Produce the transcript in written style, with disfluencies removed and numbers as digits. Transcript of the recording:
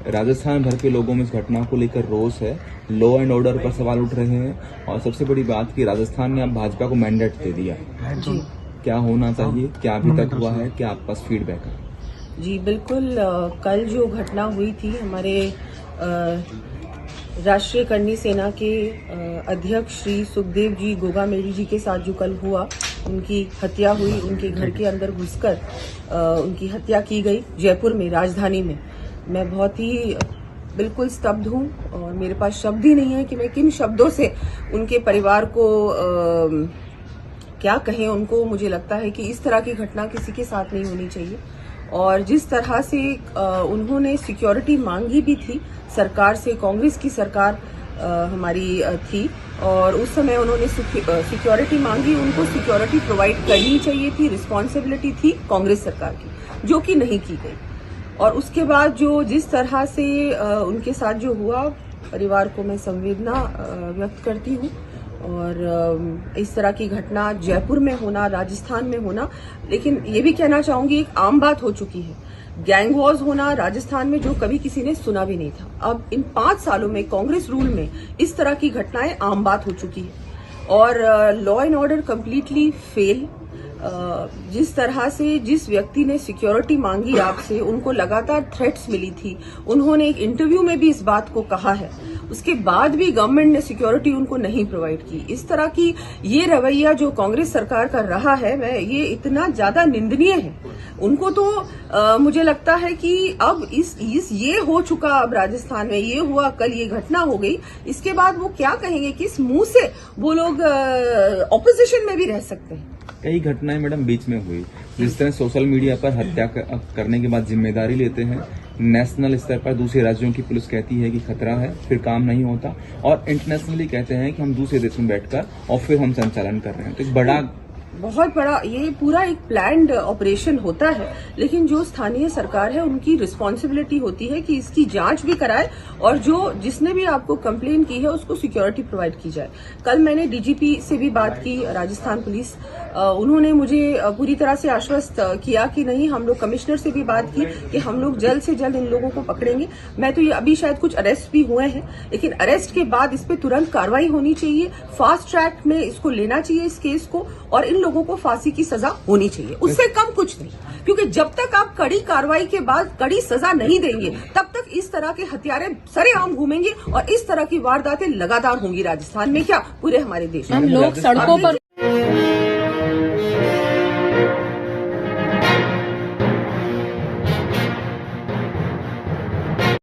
राजस्थान भर के लोगों में इस घटना को लेकर रोष है, लॉ एंड ऑर्डर पर सवाल उठ रहे हैं और सबसे बड़ी बात कि राजस्थान ने अब भाजपा को मैंडेट दे दिया। जी क्या होना चाहिए, क्या अभी तक हुआ है, क्या आपके पास फीडबैक है? जी बिल्कुल। कल जो घटना हुई थी हमारे राष्ट्रीय करणी सेना के अध्यक्ष श्री सुखदेव जी गोगामेडी जी के साथ जो कल हुआ, उनकी हत्या हुई, उनके घर के अंदर घुसकर उनकी हत्या की गई जयपुर में, राजधानी में। मैं बहुत ही बिल्कुल स्तब्ध हूं और मेरे पास शब्द ही नहीं है कि मैं किन शब्दों से उनके परिवार को क्या कहें उनको। मुझे लगता है कि इस तरह की घटना किसी के साथ नहीं होनी चाहिए और जिस तरह से उन्होंने सिक्योरिटी मांगी भी थी सरकार से, कांग्रेस की सरकार हमारी थी और उस समय उन्होंने सिक्योरिटी मांगी, उनको सिक्योरिटी प्रोवाइड करनी चाहिए थी, रिस्पॉन्सिबिलिटी थी कांग्रेस सरकार की, जो कि नहीं की गई। और उसके बाद जो जिस तरह से उनके साथ जो हुआ, परिवार को मैं संवेदना व्यक्त करती हूँ। और इस तरह की घटना जयपुर में होना, राजस्थान में होना, लेकिन ये भी कहना चाहूंगी एक आम बात हो चुकी है। गैंग वॉर्स होना राजस्थान में जो कभी किसी ने सुना भी नहीं था, अब इन 5 सालों में कांग्रेस रूल में इस तरह की घटनाएं आम बात हो चुकी है और law and order completely fail. जिस तरह से जिस व्यक्ति ने सिक्योरिटी मांगी आपसे, उनको लगातार थ्रेट्स मिली थी, उन्होंने एक इंटरव्यू में भी इस बात को कहा है, उसके बाद भी गवर्नमेंट ने सिक्योरिटी उनको नहीं प्रोवाइड की। इस तरह की ये रवैया जो कांग्रेस सरकार का रहा है, ये इतना ज्यादा निंदनीय है। उनको तो मुझे लगता है कि अब ये हो चुका, अब राजस्थान में ये हुआ, कल ये घटना हो गई, इसके बाद वो क्या कहेंगे, किस मुंह से वो लोग ऑपोजिशन में भी रह सकते हैं। कई घटनाएं मैडम बीच में हुई, जिस तरह सोशल मीडिया पर हत्या करने के बाद जिम्मेदारी लेते हैं, नेशनल स्तर पर दूसरे राज्यों की पुलिस कहती है कि खतरा है, फिर काम नहीं होता, और इंटरनेशनली कहते हैं कि हम दूसरे देश में बैठकर और फिर हम संचालन कर रहे हैं। तो एक बहुत बड़ा ये पूरा एक प्लान्ड ऑपरेशन होता है, लेकिन जो स्थानीय सरकार है उनकी रिस्पॉन्सिबिलिटी होती है कि इसकी जांच भी कराए और जिसने भी आपको कंप्लेन की है उसको सिक्योरिटी प्रोवाइड की जाए। कल मैंने डीजीपी से भी बात की, राजस्थान पुलिस, उन्होंने मुझे पूरी तरह से आश्वस्त किया कि नहीं, हम लोग कमिश्नर से भी बात की कि हम लोग जल्द से जल्द इन लोगों को पकड़ेंगे। मैं तो ये अभी शायद कुछ अरेस्ट भी हुए हैं, लेकिन अरेस्ट के बाद इस पे तुरंत कार्रवाई होनी चाहिए, फास्ट ट्रैक में इसको लेना चाहिए इस केस को, और इन लोगों को फांसी की सजा होनी चाहिए, उससे कम कुछ नहीं। क्योंकि जब तक आप कड़ी कार्रवाई के बाद कड़ी सजा नहीं देंगे, तब तक इस तरह के हत्यारे सरेआम घूमेंगे और इस तरह की वारदातें लगातार होंगी राजस्थान में, क्या पूरे हमारे देश में। लोग सड़कों पर